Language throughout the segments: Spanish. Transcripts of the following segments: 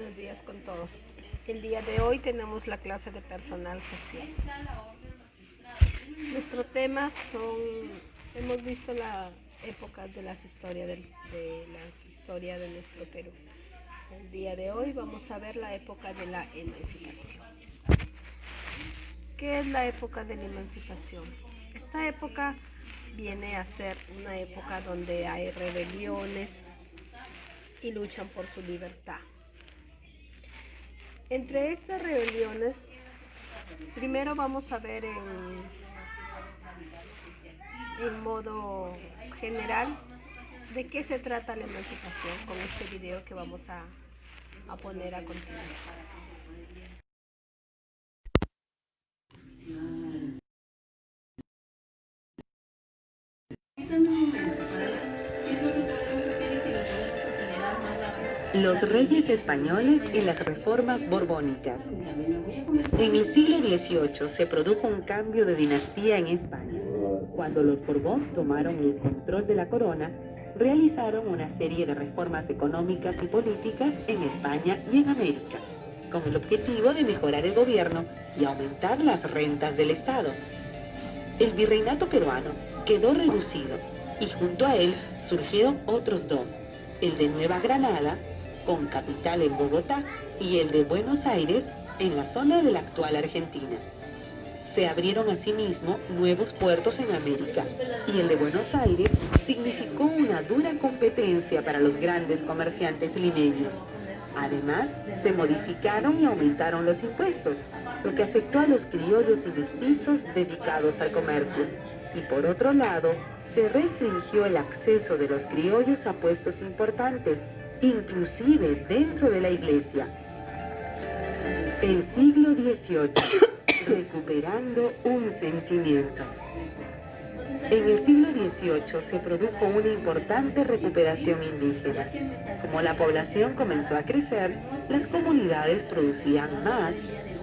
buenos días con todos. El día de hoy tenemos la clase de personal social. Nuestros temas son, hemos visto la época de la historia de nuestro Perú. El día de hoy vamos a ver la época de la emancipación. ¿Qué es la época de la emancipación? Esta época viene a ser una época donde hay rebeliones y luchan por su libertad. Entre estas rebeliones, primero vamos a ver en modo general de qué se trata la emancipación con este video que vamos a poner a continuación. Los reyes españoles y las reformas borbónicas. En el siglo XVIII se produjo un cambio de dinastía en España. Cuando los Borbón tomaron el control de la corona, realizaron una serie de reformas económicas y políticas en España y en América, con el objetivo de mejorar el gobierno y aumentar las rentas del Estado. El virreinato peruano quedó reducido y junto a él surgieron otros dos, el de Nueva Granada, con capital en Bogotá, y el de Buenos Aires, en la zona de la actual Argentina. Se abrieron asimismo nuevos puertos en América, y el de Buenos Aires significó una dura competencia para los grandes comerciantes limeños. Además, se modificaron y aumentaron los impuestos, lo que afectó a los criollos y mestizos dedicados al comercio. Y por otro lado, se restringió el acceso de los criollos a puestos importantes, inclusive dentro de la iglesia. El siglo XVIII, recuperando un sentimiento. En el siglo XVIII se produjo una importante recuperación indígena. Como la población comenzó a crecer, las comunidades producían más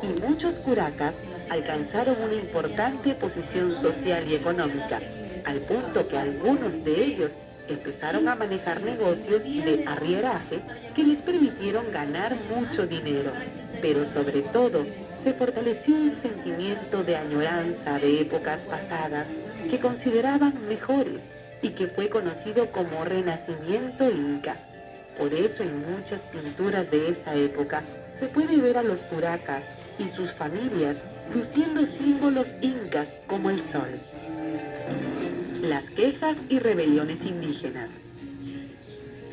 y muchos curacas alcanzaron una importante posición social y económica, al punto que algunos de ellos empezaron a manejar negocios de arrieraje que les permitieron ganar mucho dinero, pero sobre todo se fortaleció el sentimiento de añoranza de épocas pasadas que consideraban mejores y que fue conocido como Renacimiento Inca. Por eso en muchas pinturas de esa época se puede ver a los curacas y sus familias luciendo símbolos incas como el sol. Las quejas y rebeliones indígenas.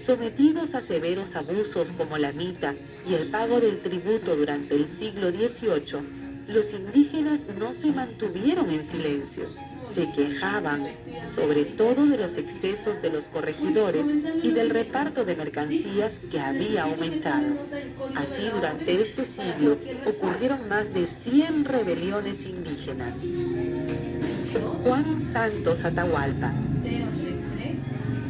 Sometidos a severos abusos como la mita y el pago del tributo durante el siglo XVIII, los indígenas no se mantuvieron en silencio. Se quejaban, sobre todo de los excesos de los corregidores y del reparto de mercancías que había aumentado. Así, durante este siglo, ocurrieron más de 100 rebeliones indígenas. Juan Santos Atahualpa.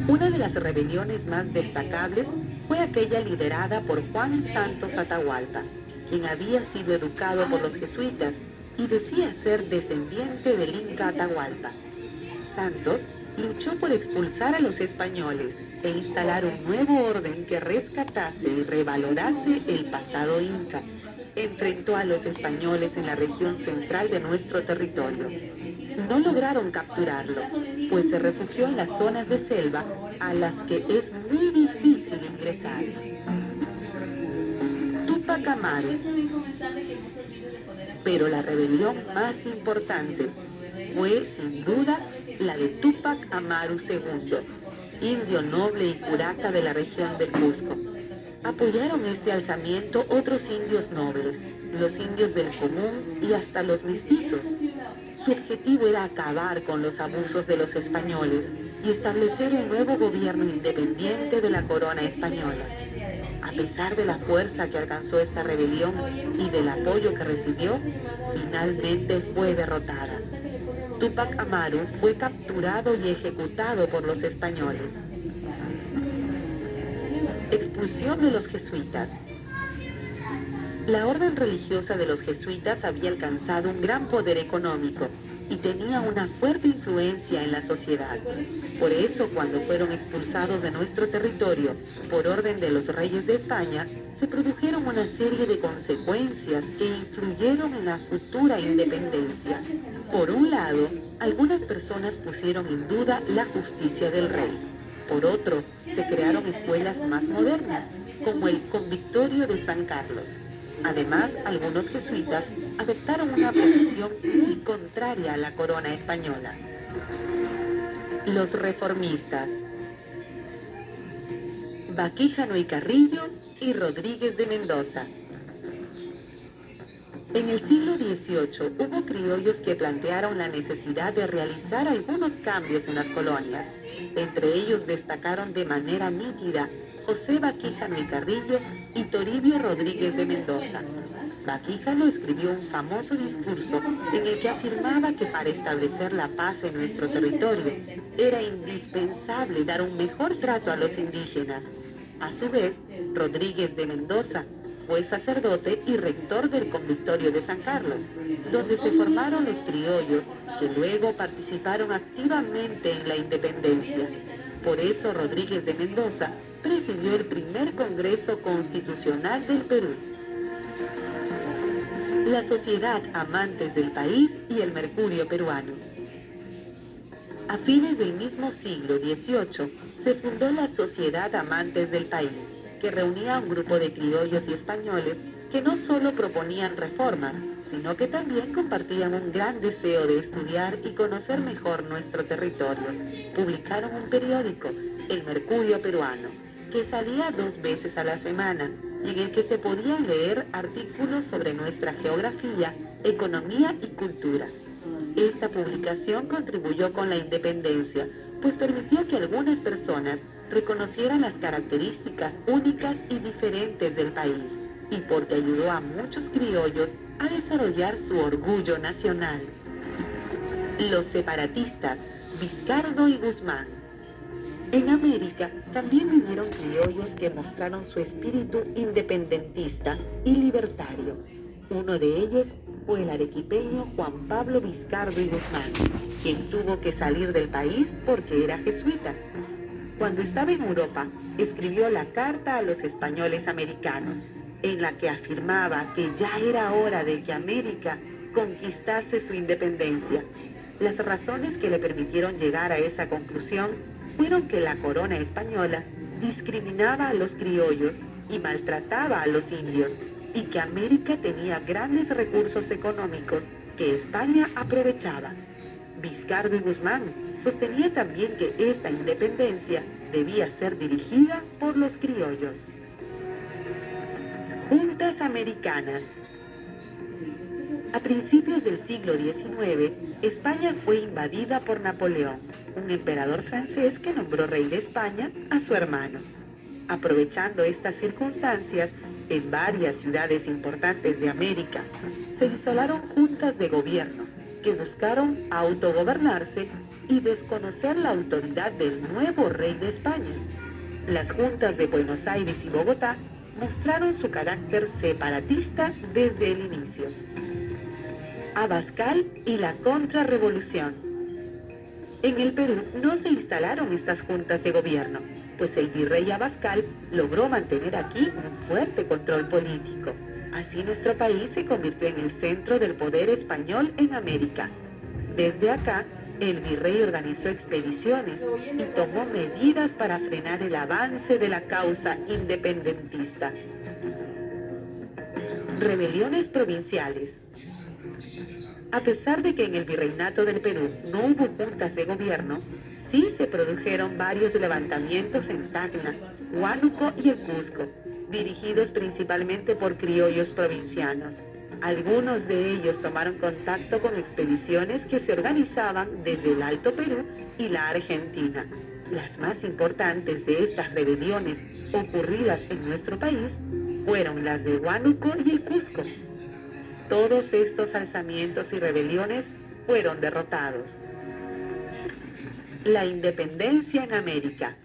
Una de las rebeliones más destacables fue aquella liderada por Juan Santos Atahualpa, quien había sido educado por los jesuitas y decía ser descendiente del Inca Atahualpa. Santos luchó por expulsar a los españoles e instalar un nuevo orden que rescatase y revalorase el pasado inca. Enfrentó a los españoles en la región central de nuestro territorio. No lograron capturarlo, pues se refugió en las zonas de selva a las que es muy difícil ingresar. Túpac Amaru. Pero la rebelión más importante fue, sin duda, la de Túpac Amaru II, indio noble y curaca de la región del Cusco. Apoyaron este alzamiento otros indios nobles, los indios del común y hasta los mestizos. Su objetivo era acabar con los abusos de los españoles y establecer un nuevo gobierno independiente de la corona española. A pesar de la fuerza que alcanzó esta rebelión y del apoyo que recibió, finalmente fue derrotada. Túpac Amaru fue capturado y ejecutado por los españoles. Expulsión de los jesuitas. La orden religiosa de los jesuitas había alcanzado un gran poder económico y tenía una fuerte influencia en la sociedad. Por eso, cuando fueron expulsados de nuestro territorio por orden de los reyes de España, se produjeron una serie de consecuencias que influyeron en la futura independencia. Por un lado, algunas personas pusieron en duda la justicia del rey. Por otro, se crearon escuelas más modernas, como el Convictorio de San Carlos. Además, algunos jesuitas adoptaron una posición muy contraria a la corona española. Los reformistas. Baquíjano y Carrillo y Rodríguez de Mendoza. En el siglo XVIII hubo criollos que plantearon la necesidad de realizar algunos cambios en las colonias. Entre ellos destacaron de manera nítida José Baquíjano y Carrillo y Toribio Rodríguez de Mendoza. Baquíjano escribió un famoso discurso en el que afirmaba que para establecer la paz en nuestro territorio era indispensable dar un mejor trato a los indígenas. A su vez, Rodríguez de Mendoza fue sacerdote y rector del Convictorio de San Carlos, donde se formaron los criollos que luego participaron activamente en la independencia. Por eso Rodríguez de Mendoza presidió el primer Congreso Constitucional del Perú. La Sociedad Amantes del País y el Mercurio Peruano. A fines del mismo siglo XVIII se fundó la Sociedad Amantes del País, que reunía a un grupo de criollos y españoles que no solo proponían reformas, sino que también compartían un gran deseo de estudiar y conocer mejor nuestro territorio. Publicaron un periódico, El Mercurio Peruano, que salía 2 veces a la semana y en el que se podían leer artículos sobre nuestra geografía, economía y cultura. Esta publicación contribuyó con la independencia, pues permitió que algunas personas reconocieran las características únicas y diferentes del país, y porque ayudó a muchos criollos a desarrollar su orgullo nacional. Los separatistas, Vizcardo y Guzmán. En América también vivieron criollos que mostraron su espíritu independentista y libertario. Uno de ellos fue el arequipeño Juan Pablo Vizcardo y Guzmán, quien tuvo que salir del país porque era jesuita. Cuando estaba en Europa, escribió la Carta a los Españoles Americanos, en la que afirmaba que ya era hora de que América conquistase su independencia. Las razones que le permitieron llegar a esa conclusión fueron que la corona española discriminaba a los criollos y maltrataba a los indios, y que América tenía grandes recursos económicos que España aprovechaba. Vizcardo y Guzmán sostenía también que esta independencia debía ser dirigida por los criollos. Juntas americanas. A principios del siglo XIX, España fue invadida por Napoleón, un emperador francés que nombró rey de España a su hermano. Aprovechando estas circunstancias, en varias ciudades importantes de América, se instalaron juntas de gobierno que buscaron autogobernarse y desconocer la autoridad del nuevo rey de España. Las juntas de Buenos Aires y Bogotá mostraron su carácter separatista desde el inicio. Abascal y la contrarrevolución. En el Perú no se instalaron estas juntas de gobierno, pues el virrey Abascal logró mantener aquí un fuerte control político. Así nuestro país se convirtió en el centro del poder español en América. Desde acá, el virrey organizó expediciones y tomó medidas para frenar el avance de la causa independentista. Rebeliones provinciales. A pesar de que en el virreinato del Perú no hubo juntas de gobierno, sí se produjeron varios levantamientos en Tacna, Huánuco y el Cusco, dirigidos principalmente por criollos provincianos. Algunos de ellos tomaron contacto con expediciones que se organizaban desde el Alto Perú y la Argentina. Las más importantes de estas rebeliones ocurridas en nuestro país fueron las de Huánuco y el Cusco. Todos estos alzamientos y rebeliones fueron derrotados. La independencia en América.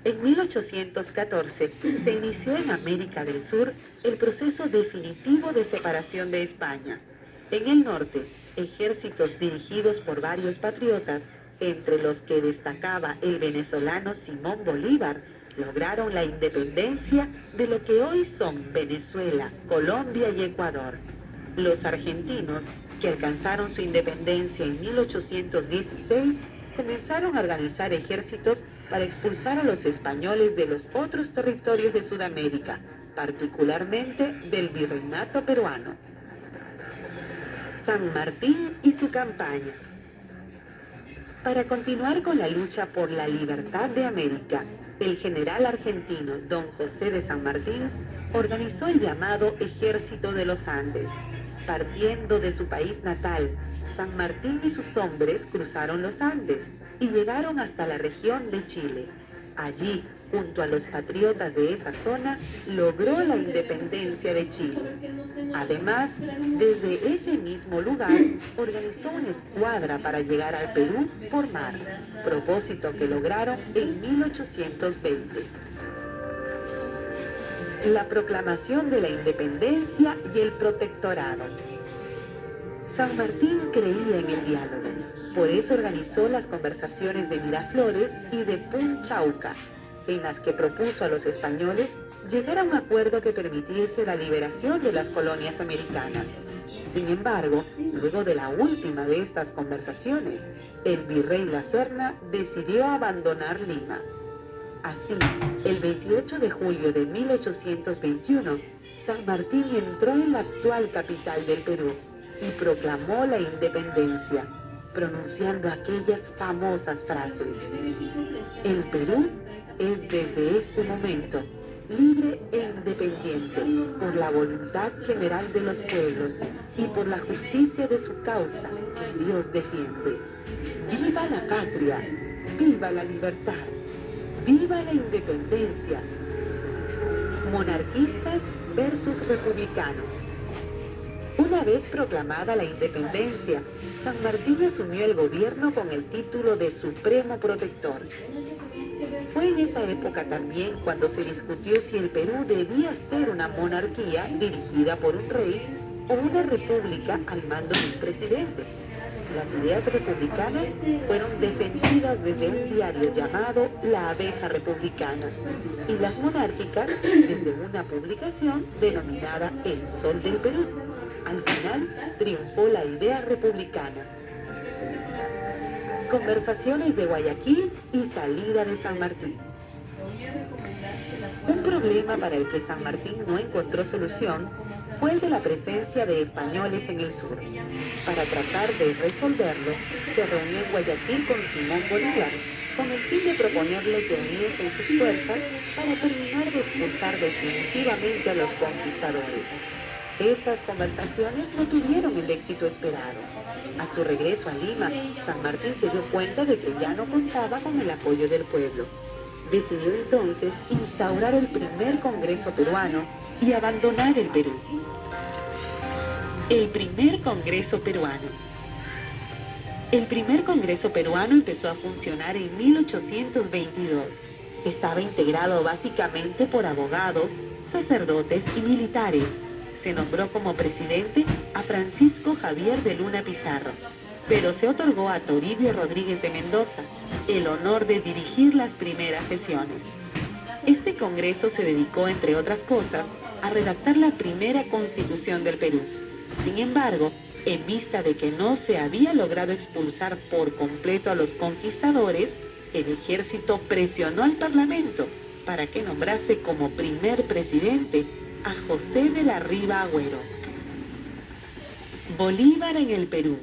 En 1814 se inició en América del Sur el proceso definitivo de separación de España. En el norte, ejércitos dirigidos por varios patriotas, entre los que destacaba el venezolano Simón Bolívar, lograron la independencia de lo que hoy son Venezuela, Colombia y Ecuador. Los argentinos, que alcanzaron su independencia en 1816, comenzaron a organizar ejércitos para expulsar a los españoles de los otros territorios de Sudamérica, particularmente del virreinato peruano. San Martín y su campaña. Para continuar con la lucha por la libertad de América, el general argentino don José de San Martín organizó el llamado Ejército de los Andes. Partiendo de su país natal, San Martín y sus hombres cruzaron los Andes y llegaron hasta la región de Chile. Allí, junto a los patriotas de esa zona, logró la independencia de Chile. Además, desde ese mismo lugar, organizó una escuadra para llegar al Perú por mar, propósito que lograron en 1820. La proclamación de la independencia y el protectorado. San Martín creía en el diálogo, por eso organizó las conversaciones de Miraflores y de Punchauca, en las que propuso a los españoles llegar a un acuerdo que permitiese la liberación de las colonias americanas. Sin embargo, luego de la última de estas conversaciones, el virrey La Serna decidió abandonar Lima. Así, el 28 de julio de 1821, San Martín entró en la actual capital del Perú y proclamó la independencia, pronunciando aquellas famosas frases: el Perú es desde este momento libre e independiente por la voluntad general de los pueblos y por la justicia de su causa que Dios defiende. ¡Viva la patria! ¡Viva la libertad! ¡Viva la independencia! Monarquistas versus republicanos. Una vez proclamada la independencia, San Martín asumió el gobierno con el título de Supremo Protector. Fue en esa época también cuando se discutió si el Perú debía ser una monarquía dirigida por un rey o una república al mando de un presidente. Las ideas republicanas fueron defendidas desde un diario llamado La Abeja Republicana y las monárquicas desde una publicación denominada El Sol del Perú. Al final triunfó la idea republicana. Conversaciones de Guayaquil y salida de San Martín. Un problema para el que San Martín no encontró solución fue el de la presencia de españoles en el sur. Para tratar de resolverlo, se reunió en Guayaquil con Simón Bolívar, con el fin de proponerle que uniesen sus fuerzas para terminar de expulsar definitivamente a los conquistadores. Estas conversaciones no tuvieron el éxito esperado. A su regreso a Lima, San Martín se dio cuenta de que ya no contaba con el apoyo del pueblo. Decidió entonces instaurar el primer Congreso peruano y abandonar el Perú. El primer Congreso peruano. El primer Congreso peruano empezó a funcionar en 1822. Estaba integrado básicamente por abogados, sacerdotes y militares. Se nombró como presidente a Francisco Javier de Luna Pizarro, pero se otorgó a Toribio Rodríguez de Mendoza el honor de dirigir las primeras sesiones. Este congreso se dedicó, entre otras cosas, a redactar la primera constitución del Perú. Sin embargo, en vista de que no se había logrado expulsar por completo a los conquistadores, el ejército presionó al Parlamento para que nombrase como primer presidente a José de la Riva Agüero. Bolívar en el Perú,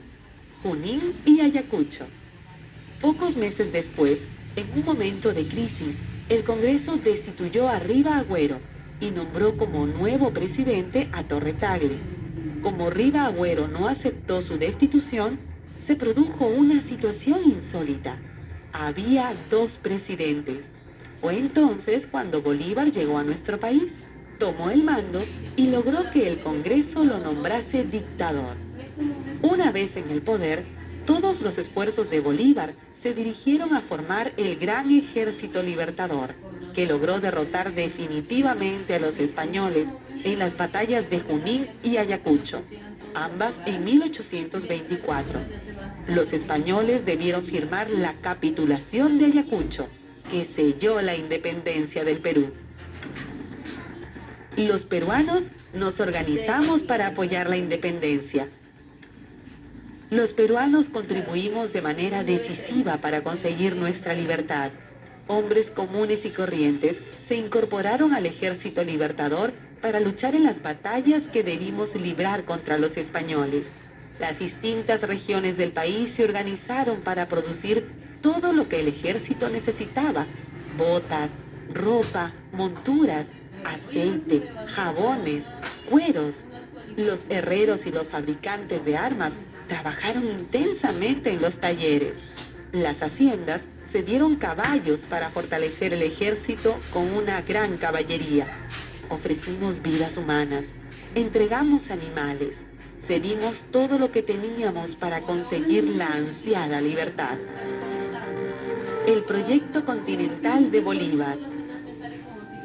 Junín y Ayacucho. Pocos meses después, en un momento de crisis, el Congreso destituyó a Riva Agüero y nombró como nuevo presidente a Torre Tagle. Como Riva Agüero no aceptó su destitución, se produjo una situación insólita. Había dos presidentes. Fue entonces cuando Bolívar llegó a nuestro país, tomó el mando y logró que el Congreso lo nombrase dictador. Una vez en el poder, todos los esfuerzos de Bolívar se dirigieron a formar el Gran Ejército Libertador, que logró derrotar definitivamente a los españoles en las batallas de Junín y Ayacucho, ambas en 1824. Los españoles debieron firmar la capitulación de Ayacucho, que selló la independencia del Perú. Los peruanos nos organizamos para apoyar la independencia. Los peruanos contribuimos de manera decisiva para conseguir nuestra libertad. Hombres comunes y corrientes se incorporaron al ejército libertador para luchar en las batallas que debimos librar contra los españoles. Las distintas regiones del país se organizaron para producir todo lo que el ejército necesitaba: botas, ropa, monturas, aceite, jabones, cueros. Los herreros y los fabricantes de armas trabajaron intensamente en los talleres. Las haciendas se dieron caballos para fortalecer el ejército con una gran caballería. Ofrecimos vidas humanas, entregamos animales, cedimos todo lo que teníamos para conseguir la ansiada libertad. El proyecto continental de Bolívar.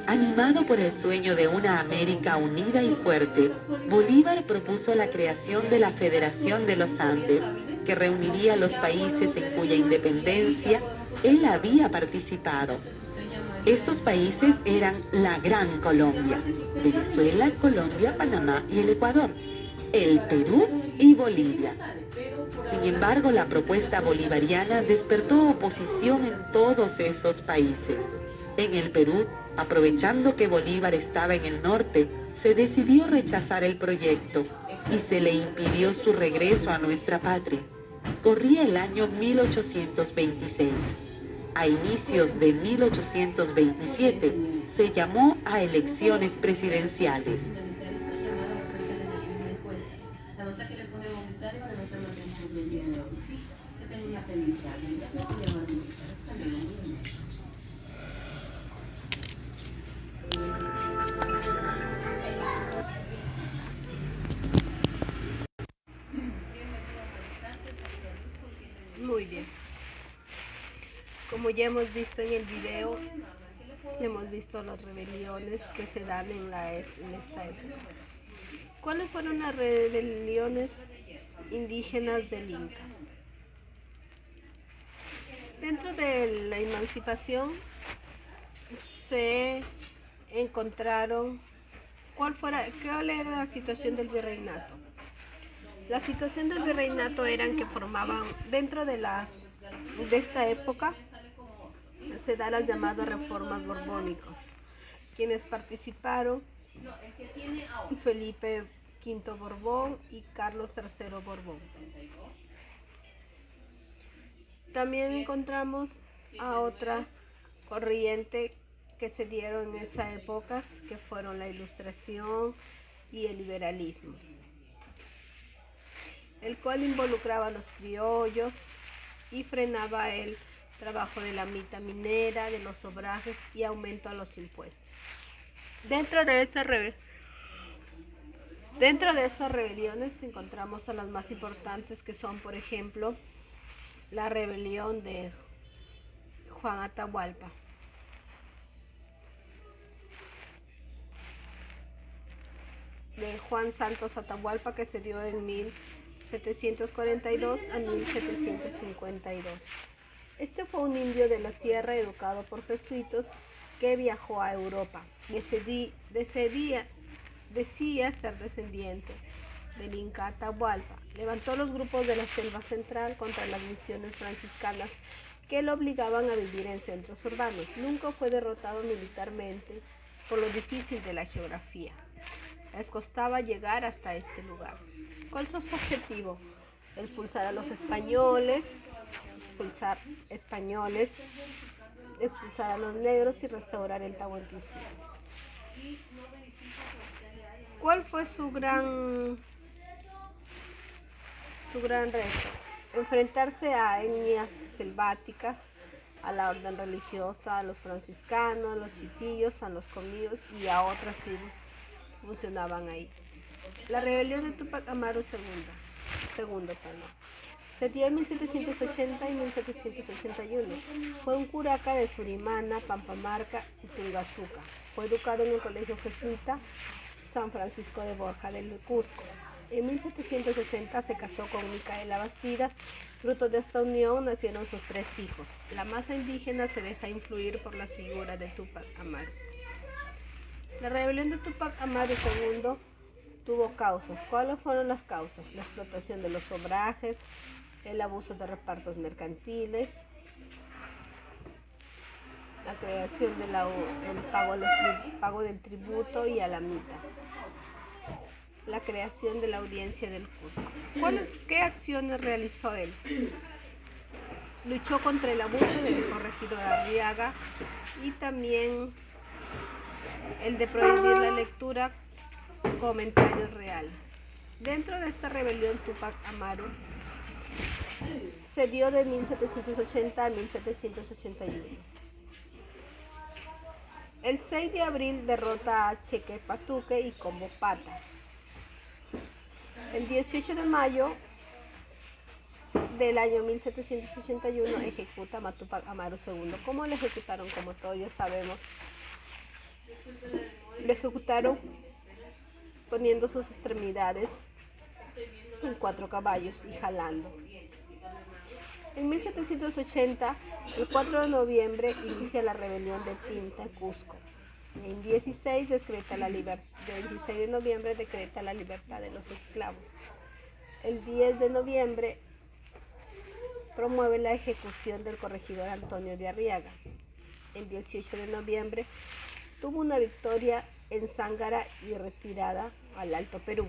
Animado por el sueño de una América unida y fuerte, Bolívar propuso la creación de la Federación de los Andes, que reuniría a los países en cuya independencia él había participado. Estos países eran la Gran Colombia: Venezuela, Colombia, Panamá y el Ecuador, el Perú y Bolivia. Sin embargo, la propuesta bolivariana despertó oposición en todos esos países. En el Perú, aprovechando que Bolívar estaba en el norte, se decidió rechazar el proyecto y se le impidió su regreso a nuestra patria. Corría el año 1826. A inicios de 1827 se llamó a elecciones presidenciales. Muy bien. Como ya hemos visto en el video, hemos visto las rebeliones que se dan en esta época. ¿Cuáles fueron las rebeliones indígenas del Inca? Dentro de la emancipación se encontraron cuál era la situación del virreinato. La situación del virreinato era que formaban dentro de esta época se da las llamadas reformas borbónicas, quienes participaron: Felipe V Borbón y Carlos III Borbón. También encontramos a otra corriente que se dieron en esa época, que fueron la Ilustración y el liberalismo, el cual involucraba a los criollos y frenaba el trabajo de la mitad minera, de los obrajes y aumento a los impuestos. Dentro de estas rebeliones encontramos a las más importantes, que son, por ejemplo, la rebelión de Juan Atahualpa. De Juan Santos Atahualpa, que se dio en 1742 a 1752. Este fue un indio de la sierra educado por jesuitas que viajó a Europa. Decía ser descendiente del Inca Atahualpa. Levantó los grupos de la selva central contra las misiones franciscanas que lo obligaban a vivir en centros urbanos. Nunca fue derrotado militarmente por lo difícil de la geografía. Les costaba llegar hasta este lugar. ¿Cuál fue su objetivo? Expulsar a los españoles, expulsar a los negros y restaurar el tahuantismo. ¿Cuál fue su gran reto? Enfrentarse a etnias selváticas, a la orden religiosa, a los franciscanos, a los chiquillos, a los comíos y a otras tribus funcionaban ahí. La rebelión de Túpac Amaru II se dio en 1780 y 1781. Fue un curaca de Surimana, Pampamarca y Tungazuca. Fue educado en el colegio jesuita San Francisco de Borja del Cusco. En 1760 se casó con Micaela Bastidas. Fruto de esta unión nacieron sus 3 hijos. La masa indígena se deja influir por las figuras de Túpac Amaru. La rebelión de Túpac Amaru II tuvo causas. ¿Cuáles fueron las causas? La explotación de los obrajes, el abuso de repartos mercantiles, la creación del pago del tributo y alamita, la creación de la audiencia del Cusco. ¿Qué acciones realizó él? Luchó contra el abuso del corregidor Arriaga y también el de prohibir la lectura comentarios reales. Dentro de esta rebelión, Túpac Amaru se dio de 1780 a 1781. El 6 de abril derrota a Chequepatuque y Combopata. El 18 de mayo del año 1781 ejecuta a Túpac Amaru II. ¿Cómo lo ejecutaron? Como todos ya sabemos, lo ejecutaron poniendo sus extremidades en 4 caballos y jalando. En 1780, el 4 de noviembre, inicia la rebelión de Tinta en Cusco. En 16 de noviembre decreta la libertad de los esclavos. El 10 de noviembre promueve la ejecución del corregidor Antonio de Arriaga. El 18 de noviembre tuvo una victoria en Zángara y retirada al Alto Perú.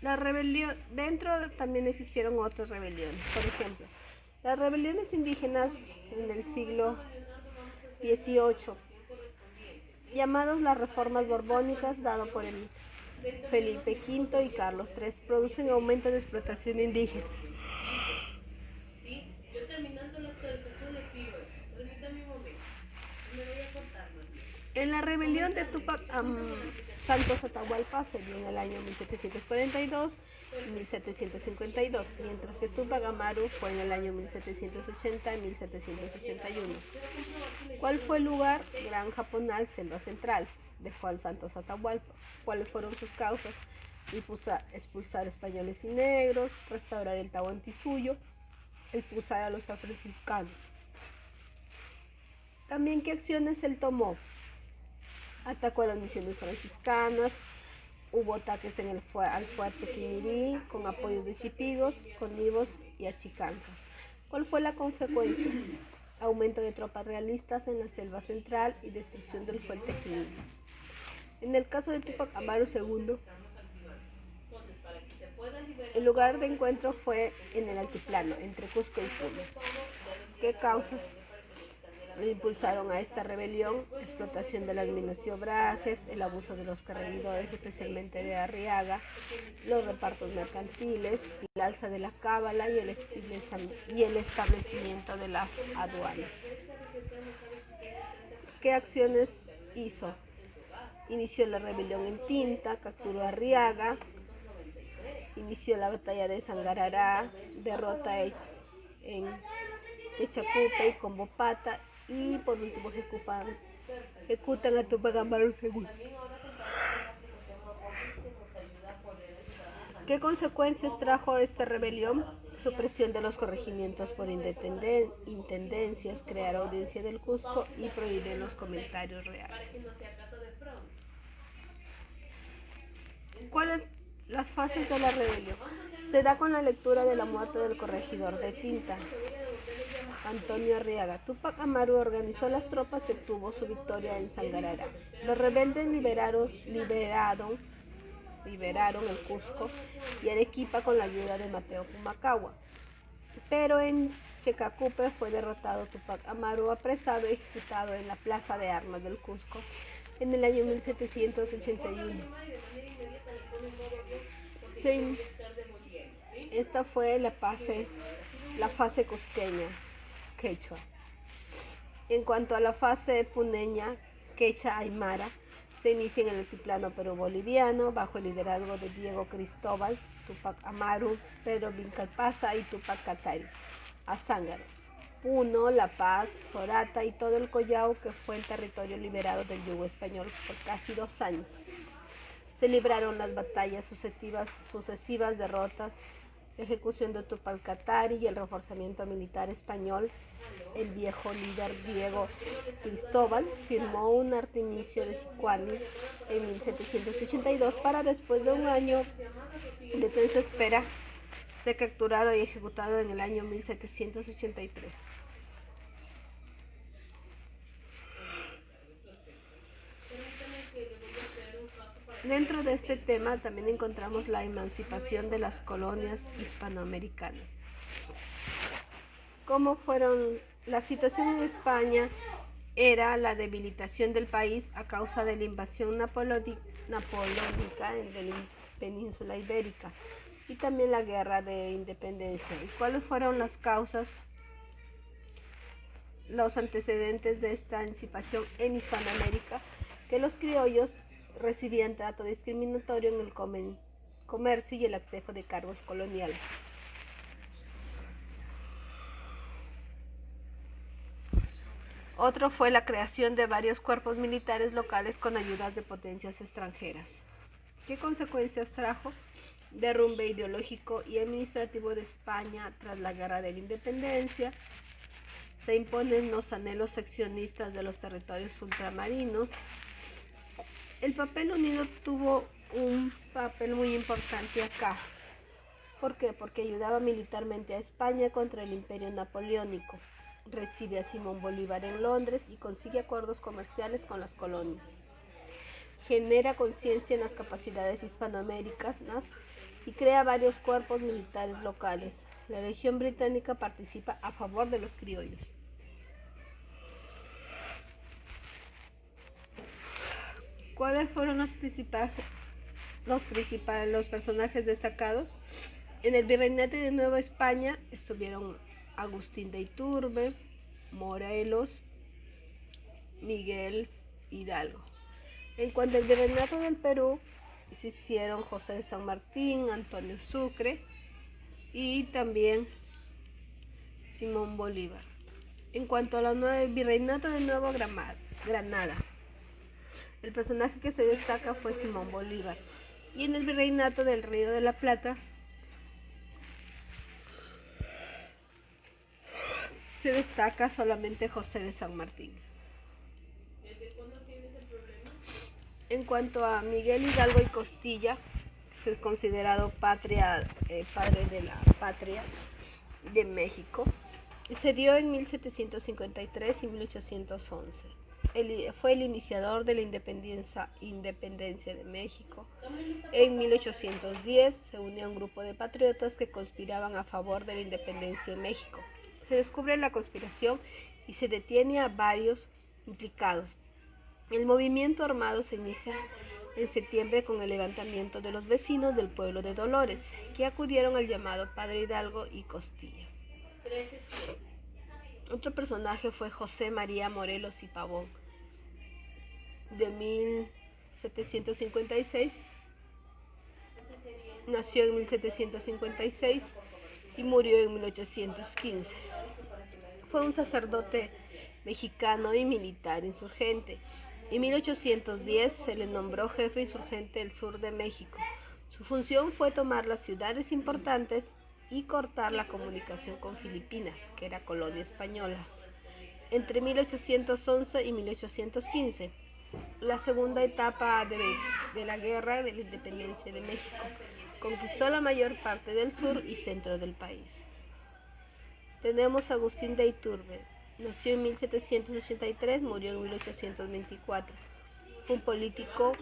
La rebelión, también existieron otras rebeliones. Por ejemplo, las rebeliones indígenas en el siglo XVIII, llamados las reformas borbónicas, dado por el Felipe V y Carlos III, producen aumento de explotación indígena. En la rebelión de Túpac Santos Atahualpa se dio en el año 1742 y 1752, mientras que Túpac Amaru fue en el año 1780 y 1781. ¿Cuál fue el lugar? Gran Japonal, Selva Central, de Juan Santos Atahualpa. ¿Cuáles fueron sus causas? Expulsar españoles y negros, restaurar el Tahuantinsuyo, expulsar a los afrofiscanos. También, ¿qué acciones él tomó? Atacó a las misiones franciscanas, hubo ataques al fuerte Quimirí con apoyo de Chipigos, Conivos y Achicanca. ¿Cuál fue la consecuencia? Aumento de tropas realistas en la selva central y destrucción del fuerte Quimirí. En el caso de Túpac Amaru II, el lugar de encuentro fue en el altiplano, entre Cusco y Puno. ¿Qué causas impulsaron a esta rebelión? Explotación de las minas y obrajes, el abuso de los corregidores, especialmente de Arriaga, los repartos mercantiles, el alza de la cábala y el establecimiento de las aduanas. ¿Qué acciones hizo? Inició la rebelión en Tinta, capturó a Arriaga, inició la batalla de Sangarará, derrota en Echacupe y Combopata, y por último ejecutan a Túpac Amaru II. ¿Qué consecuencias trajo esta rebelión? Supresión de los corregimientos por intendencias, crear audiencia del Cusco y prohibir los comentarios reales. ¿Cuáles las fases de la rebelión? Se da con la lectura de la muerte del corregidor de Tinta, Antonio Arriaga. Túpac Amaru organizó las tropas y obtuvo su victoria en Sangarará. Los rebeldes liberaron el Cusco y Arequipa con la ayuda de Mateo Pumacahua. Pero en Checacupe fue derrotado Túpac Amaru, apresado y ejecutado en la Plaza de Armas del Cusco en el año 1781. Sí, esta fue la fase cusqueña, quechua. En cuanto a la fase puneña, quecha aymara, se inicia en el altiplano perú-boliviano bajo el liderazgo de Diego Cristóbal, Túpac Amaru, Pedro Vincalpasa y Túpac Katari, a Zángaro. Puno, La Paz, Sorata y todo el Collao, que fue el territorio liberado del yugo español por casi 2 años. Se libraron las batallas sucesivas derrotas, ejecución de Tupac Katari y el reforzamiento militar español. El viejo líder griego Cristóbal firmó un armisticio de Cicuani en 1782 para, después de un año de tensa espera, ser capturado y ejecutado en el año 1783. Dentro de este tema también encontramos la emancipación de las colonias hispanoamericanas. ¿Cómo fueron? La situación en España era la debilitación del país a causa de la invasión napoleónica de la península ibérica y también la guerra de independencia. ¿Y cuáles fueron las causas, los antecedentes de esta emancipación en Hispanoamérica? Que los criollos recibían trato discriminatorio en el comercio y el acceso de cargos coloniales. Otro fue la creación de varios cuerpos militares locales con ayudas de potencias extranjeras. ¿Qué consecuencias trajo? Derrumbe ideológico y administrativo de España tras la Guerra de la Independencia. Se imponen los anhelos seccionistas de los territorios ultramarinos. El papel unido tuvo un papel muy importante acá. ¿Por qué? Porque ayudaba militarmente a España contra el imperio napoleónico. Recibe a Simón Bolívar en Londres y consigue acuerdos comerciales con las colonias. Genera conciencia en las capacidades hispanoamericanas y crea varios cuerpos militares locales. La Legión Británica participa a favor de los criollos. ¿Cuáles fueron los personajes destacados? En el Virreinato de Nueva España estuvieron Agustín de Iturbide, Morelos, Miguel Hidalgo. En cuanto al Virreinato del Perú, existieron José de San Martín, Antonio Sucre y también Simón Bolívar. En cuanto al Virreinato de Nueva Granada, el personaje que se destaca fue Simón Bolívar. Y en el Virreinato del Río de la Plata se destaca solamente José de San Martín. En cuanto a Miguel Hidalgo y Costilla, es considerado padre de la patria de México. Se dio en 1753 y 1811. Fue el iniciador de la independencia de México. En 1810 se unió a un grupo de patriotas que conspiraban a favor de la independencia de México. Se descubre la conspiración y se detiene a varios implicados. El movimiento armado se inicia en septiembre con el levantamiento de los vecinos del pueblo de Dolores, que acudieron al llamado Padre Hidalgo y Costilla. Otro personaje fue José María Morelos y Pavón, de 1756. Nació en 1756 y murió en 1815. Fue un sacerdote mexicano y militar insurgente. En 1810 se le nombró jefe insurgente del sur de México. Su función fue tomar las ciudades importantes y cortar la comunicación con Filipinas, que era colonia española. Entre 1811 y 1815, la segunda etapa de la Guerra de la Independencia de México, conquistó la mayor parte del sur y centro del país. Tenemos a Agustín de Iturbide. Nació en 1783, murió en 1824. Fue un político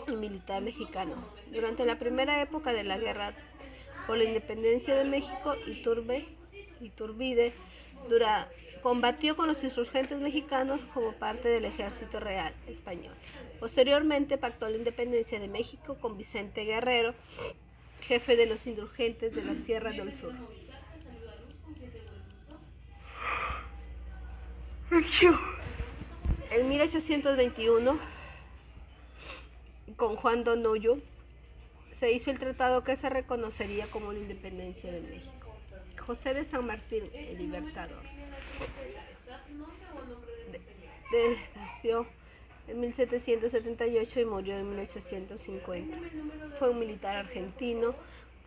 y militar mexicano. Durante la primera época de la guerra por la independencia de México, Iturbide combatió con los insurgentes mexicanos como parte del ejército real español. Posteriormente pactó la independencia de México con Vicente Guerrero, jefe de los insurgentes de la Sierra del Sur. En 1821, con Juan Donollo, se hizo el tratado que se reconocería como la independencia de México. José de San Martín, el libertador. Nació en 1778 y murió en 1850. Fue un militar argentino,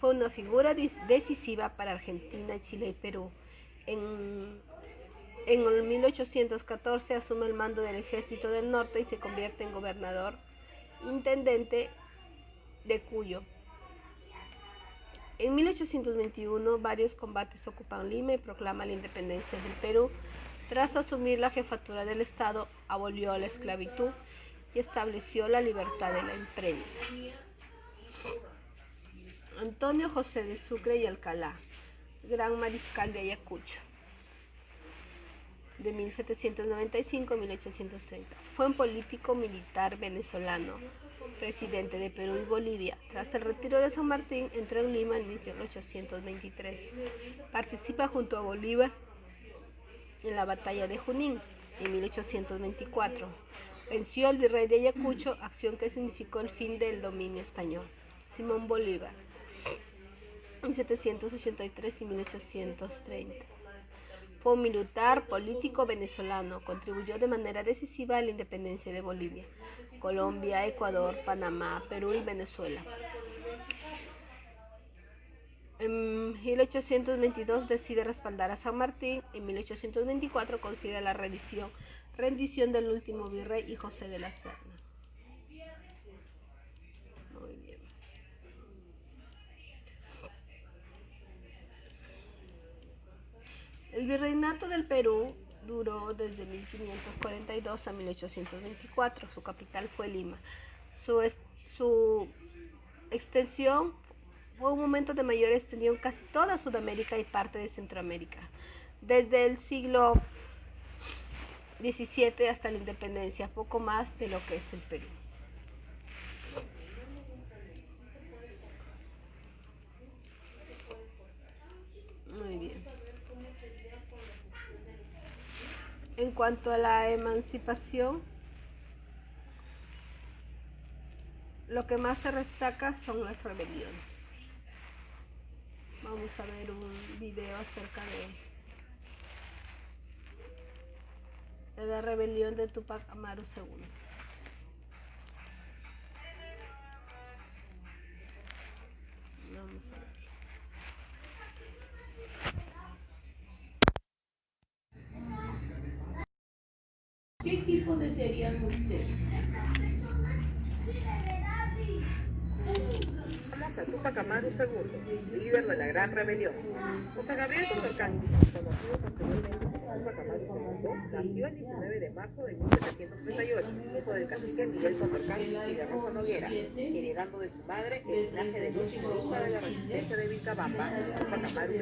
fue una figura decisiva para Argentina, Chile y Perú. En 1814 asume el mando del Ejército del Norte y se convierte en gobernador intendente de Cuyo. En 1821 varios combates ocupan Lima y proclama la independencia del Perú. Tras asumir la jefatura del Estado, abolió la esclavitud y estableció la libertad de la imprenta. Antonio José de Sucre y Alcalá, gran mariscal de Ayacucho, de 1795 a 1830. Fue un político militar venezolano, presidente de Perú y Bolivia. Tras el retiro de San Martín, entró en Lima en 1823. Participa junto a Bolívar en la batalla de Junín en 1824. Venció al virrey de Ayacucho, acción que significó el fin del dominio español. Simón Bolívar, 1783 y 1830. Fue un militar político venezolano, contribuyó de manera decisiva a la independencia de Bolivia, Colombia, Ecuador, Panamá, Perú y Venezuela. En 1822 decide respaldar a San Martín. En 1824 consigue la rendición del último virrey y José de la Serna. Muy bien. El virreinato del Perú duró desde 1542 a 1824. Su capital fue Lima. Su extensión fue un momento de mayor extensión casi toda Sudamérica y parte de Centroamérica, desde el siglo XVII hasta la independencia, poco más de lo que es el Perú. Muy bien. En cuanto a la emancipación, lo que más se destaca son las rebeliones. Vamos a ver un video acerca de la rebelión de Túpac Amaru II. Vamos a ver. ¿Qué equipo desearían ustedes? Vamos a Túpac Amaru II, líder de la Gran Rebelión. José Gabriel Condorcanqui, conocido posteriormente como Túpac Amaru II, nació el 19 de marzo de 1738, hijo del cacique Miguel Condorcanqui y de Rosa Noguera, heredando de su madre el linaje del último hijo de la resistencia de Vilcabamba, Túpac Amaru I.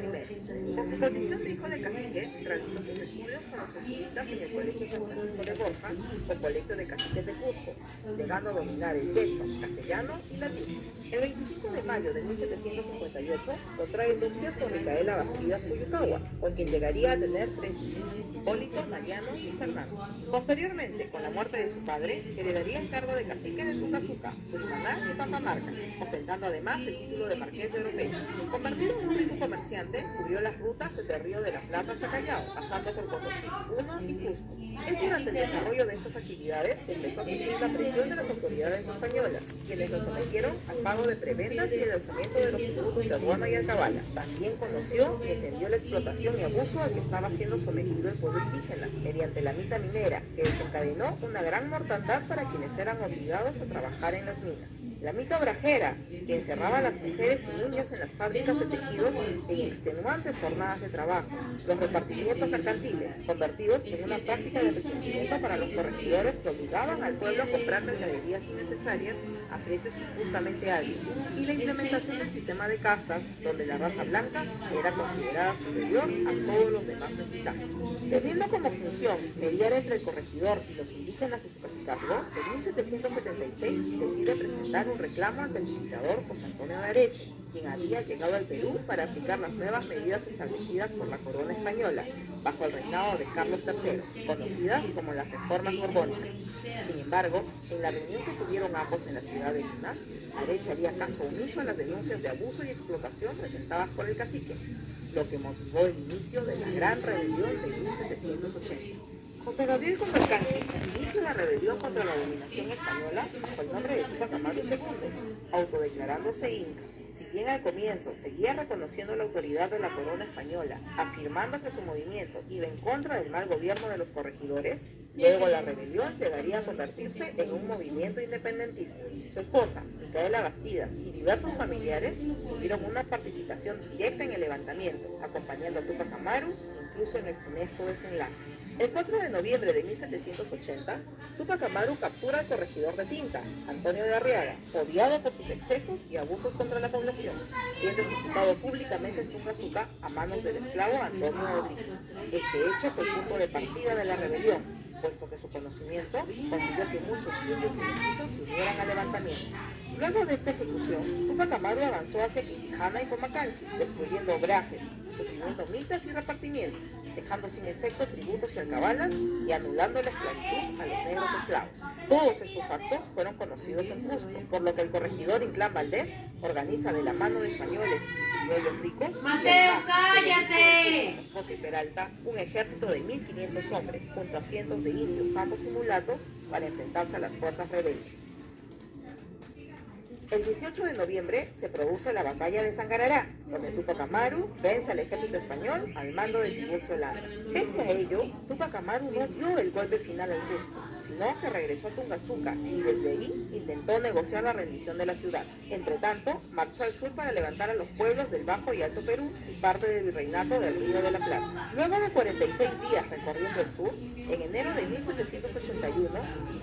Por su condición de hijo de cacique, realizó sus estudios con los jesuitas en el Colegio San Francisco de Borja o Colegio de Caciques de Cusco, llegando a dominar el quechua, castellano y latín. El 25 de mayo de 1758 contrae nupcias con Micaela Bastidas Cuyucagua, con quien llegaría a tener 3 hijos, Hipólito, Mariano y Fernando. Posteriormente, con la muerte de su padre, heredaría el cargo de cacique de Tucazuca, Surimaná y Pampamarca, ostentando además el título de marqués de Oropesa. Convertido en un rico comerciante, cubrió las rutas desde el Río de la Plata hasta Callao, pasando por Potosí, Puno y Cusco. Es durante el desarrollo de estas actividades que empezó a sufrir la presión de las autoridades españolas, quienes lo sometieron al pago de prebendas y el alzamiento de los tributos de aduana y alcabala. También conoció y entendió la explotación y abuso al que estaba siendo sometido el pueblo indígena, mediante la mita minera, que desencadenó una gran mortandad para quienes eran obligados a trabajar en las minas. La mita obrajera, que encerraba a las mujeres y niños en las fábricas de tejidos en extenuantes jornadas de trabajo. Los repartimientos mercantiles, convertidos en una práctica de enriquecimiento para los corregidores que obligaban al pueblo a comprar mercaderías innecesarias a precios injustamente altos. Y la implementación del sistema de castas, donde la raza blanca era considerada superior a todos los demás mestizajes. Teniendo como función mediar entre el corregidor y los indígenas de su cacicazgo, en 1776 decide presentar un reclamo ante el visitador José Antonio de Areche, quien había llegado al Perú para aplicar las nuevas medidas establecidas por la corona española, bajo el reinado de Carlos III, conocidas como las reformas borbónicas. Sin embargo, en la reunión que tuvieron ambos en la ciudad de Lima, Areche haría caso omiso a las denuncias de abuso y explotación presentadas por el cacique. lo que motivó el inicio de la Gran Rebelión de 1780. José Gabriel Condorcanqui inicia la rebelión contra la dominación española bajo el nombre de Túpac Amaru II, autodeclarándose inca. Si bien al comienzo seguía reconociendo la autoridad de la corona española, afirmando que su movimiento iba en contra del mal gobierno de los corregidores, luego la rebelión llegaría a convertirse en un movimiento independentista. Su esposa, Micaela Bastidas, y diversos familiares tuvieron una participación directa en el levantamiento, acompañando a Túpac Amaru incluso en el funesto desenlace. El 4 de noviembre de 1780, Túpac Amaru captura al corregidor de Tinta, Antonio de Arriaga, odiado por sus excesos y abusos contra la población, siendo ejecutado públicamente en Tungazuca a manos del esclavo Antonio Rodríguez. Este hecho fue el punto de partida de la rebelión, puesto que su conocimiento consiguió que muchos indios y mestizos se unieran al levantamiento. Luego de esta ejecución, Túpac Amaru avanzó hacia Quintijana y Comacanchis, destruyendo obrajes, suprimiendo mitas y repartimientos, dejando sin efecto tributos y alcabalas y anulando la esclavitud a los negros esclavos. Todos estos actos fueron conocidos en Cusco, por lo que el corregidor Inclán Valdés organiza de la mano de españoles y criollos ricos, ¡Mateo, cállate! José Peralta, un ejército de 1.500 hombres, junto a cientos de indios, zambos y mulatos, para enfrentarse a las fuerzas rebeldes. El 18 de noviembre se produce la batalla de Sangarará, donde Túpac Amaru vence al ejército español al mando de Tiburcio Lara. Pese a ello, Túpac Amaru no dio el golpe final al Cusco, sino que regresó a Tungazuca y desde ahí intentó negociar la rendición de la ciudad. Entre tanto, marchó al sur para levantar a los pueblos del Bajo y Alto Perú y parte del virreinato del Río de la Plata. Luego de 46 días recorriendo el sur, en enero de 1781,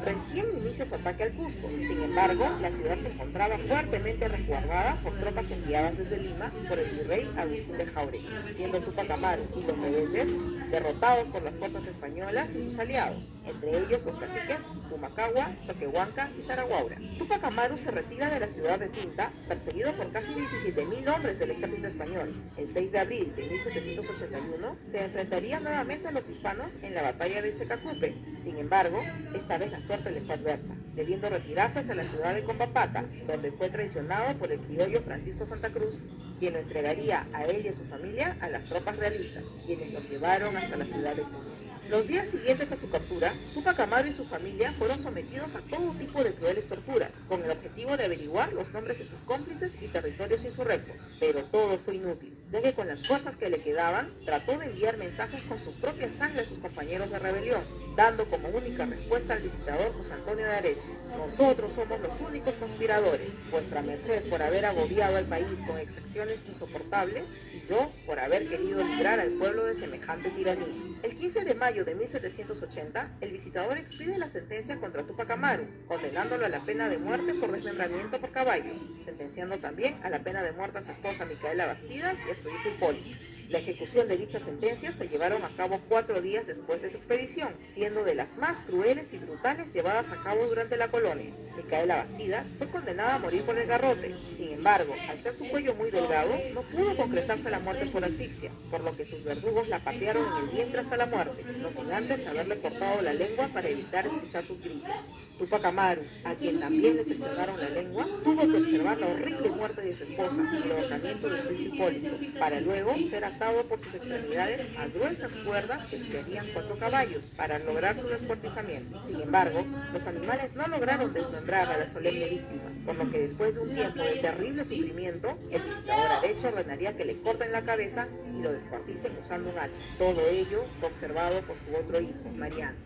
recién inicia su ataque al Cusco. Sin embargo, la ciudad se encontraba fuertemente resguardada por tropas enviadas desde Lima por el virrey Agustín de Jauregui, siendo Túpac Amaru y los rebeldes derrotados por las fuerzas españolas y sus aliados, entre ellos los caciques Pumacahua, Choquehuanca y Zaraguaura. Túpac Amaru se retira de la ciudad de Tinta, perseguido por casi 17.000 hombres del ejército español. El 6 de abril de 1781 se enfrentaría nuevamente a los hispanos en la batalla de Checacupe. Sin embargo, esta vez la suerte le fue adversa, debiendo retirarse hacia la ciudad de Compapata, donde fue traicionado por el criollo Francisco Santa Cruz, quien lo entregaría a él y a su familia a las tropas realistas, quienes lo llevaron hasta la ciudad de Cusco. Los días siguientes a su captura, Túpac Amaru y su familia fueron sometidos a todo tipo de crueles torturas, con el objetivo de averiguar los nombres de sus cómplices y territorios insurrectos. Pero todo fue inútil, ya que con las fuerzas que le quedaban, trató de enviar mensajes con su propia sangre a sus compañeros de rebelión, dando como única respuesta al visitador José Antonio de Areche: nosotros somos los únicos conspiradores, vuestra merced por haber agobiado al país con exacciones insoportables, y yo por haber querido librar al pueblo de semejante tiranía. El 15 de mayo de 1780, el visitador expide la sentencia contra Túpac Amaru, condenándolo a la pena de muerte por desmembramiento por caballos, sentenciando también a la pena de muerte a su esposa Micaela Bastidas y a su hijo Hipólito. La ejecución de dichas sentencias se llevaron a cabo 4 días después de su expedición, siendo de las más crueles y brutales llevadas a cabo durante la colonia. Micaela Bastidas fue condenada a morir por el garrote. Sin embargo, al ser su cuello muy delgado, no pudo concretarse la muerte por asfixia, por lo que sus verdugos la patearon en el vientre hasta la muerte, no sin antes haberle cortado la lengua para evitar escuchar sus gritos. Túpac Amaru, a quien también le seccionaron la lengua, tuvo que observar la horrible muerte de su esposa y el ahorcamiento de su hijo Hipólito, para luego ser atado por sus extremidades a gruesas cuerdas que tirarían 4 caballos para lograr su descuartizamiento. Sin embargo, los animales no lograron desmembrar a la solemne víctima, por lo que después de un tiempo de terrible sufrimiento, el visitador Areche ordenaría que le corten la cabeza y lo descuarticen usando un hacha. Todo ello fue observado por su otro hijo, Mariano.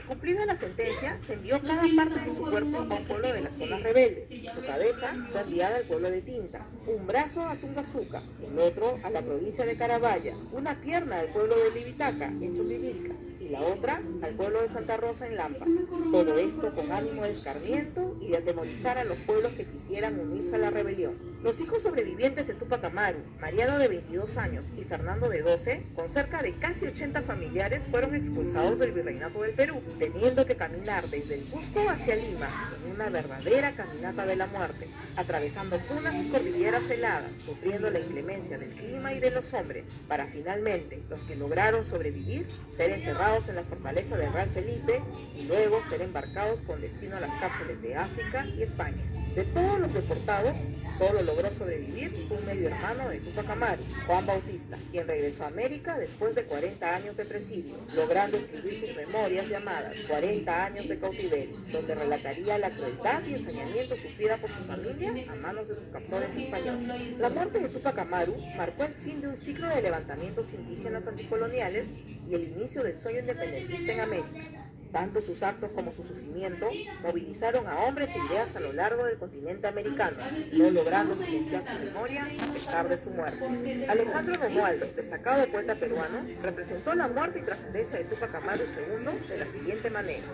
Cumplida la sentencia, se envió cada parte de su cuerpo a un pueblo de las zonas rebeldes. Su cabeza fue enviada al pueblo de Tinta, un brazo a Tungazuca, el otro a la provincia de Carabaya, una pierna al pueblo de Libitaca, en Chumbivilcas, y la otra al pueblo de Santa Rosa, en Lampa. Todo esto con ánimo de escarmiento y de atemorizar a los pueblos que quisieran unirse a la rebelión. Los hijos sobrevivientes de Túpac Amaru, Mariano de 22 años y Fernando de 12, con cerca de casi 80 familiares, fueron expulsados del virreinato del Perú, teniendo que caminar desde el Cusco hacia Lima en una verdadera caminata de la muerte, atravesando punas y cordilleras heladas, sufriendo la inclemencia del clima y de los hombres, para finalmente, los que lograron sobrevivir, ser encerrados en la fortaleza de Real Felipe y luego ser embarcados con destino a las cárceles de África y España. De todos los deportados, solo logró sobrevivir un medio hermano de Túpac Amaru, Juan Bautista, quien regresó a América después de 40 años de presidio, logrando escribir sus memorias llamadas 40 años de cautiverio, donde relataría la crueldad y ensañamiento sufrida por su familia a manos de sus captores españoles. La muerte de Túpac Amaru marcó el fin de un ciclo de levantamientos indígenas anticoloniales y el inicio del sueño independentista en América. Tanto sus actos como su sufrimiento movilizaron a hombres e ideas a lo largo del continente americano, no logrando silenciar su memoria a pesar de su muerte. Alejandro Romualdo, destacado poeta peruano, representó la muerte y trascendencia de Túpac Amaru II de la siguiente manera: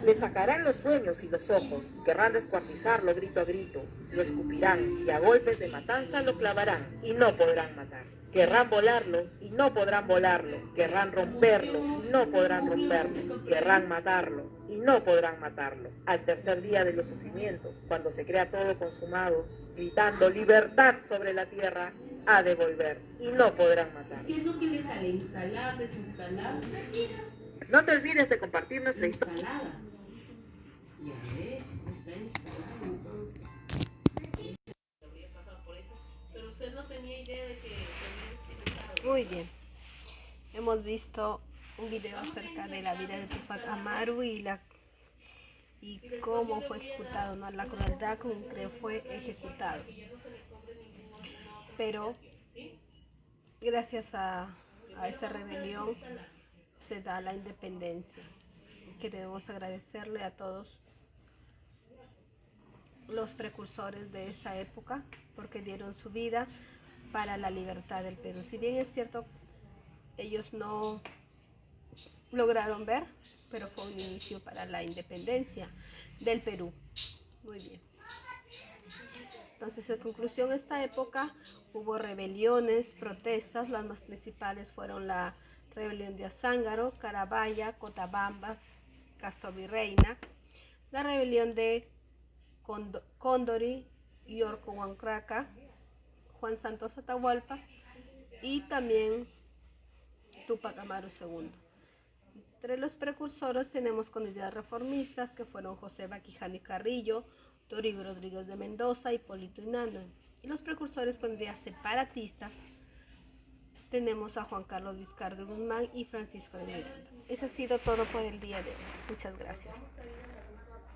le sacarán los sueños y los ojos, querrán descuartizarlo grito a grito, lo escupirán y a golpes de matanza lo clavarán y no podrán matar. Querrán volarlo y no podrán volarlo, querrán romperlo y no podrán romperlo, querrán matarlo y no podrán matarlo. Al tercer día de los sufrimientos, cuando se crea todo consumado, gritando libertad sobre la tierra, ha de volver y no podrán matar. ¿Qué es lo que le sale? ¿Instalar, desinstalar? No te olvides de compartir nuestra historia. Instalada. Ya ves, está instalada entonces. Pero usted no tenía idea de que... Muy bien. Hemos visto un video acerca de la vida de Túpac Amaru y cómo fue ejecutado, ¿no? La crueldad con que fue ejecutado. Pero gracias a esa rebelión se da la independencia. Queremos agradecerle a todos los precursores de esa época porque dieron su vida para la libertad del Perú. Si bien es cierto, ellos no lograron ver, pero fue un inicio para la independencia del Perú. Muy bien. Entonces, en conclusión, esta época hubo rebeliones, protestas. Las más principales fueron la rebelión de Azángaro, Carabaya, Cotabambas, Castrovirreina, la rebelión de Cóndori, Yorco Huancraca, Juan Santos Atahualpa y también Túpac Amaru II. Entre los precursores tenemos con ideas reformistas que fueron José Baquijano y Carrillo, Toribio Rodríguez de Mendoza, Hipólito Unanue. Y los precursores con ideas separatistas tenemos a Juan Carlos Vizcarra de Guzmán y Francisco de Miranda. Eso ha sido todo por el día de hoy. Muchas gracias.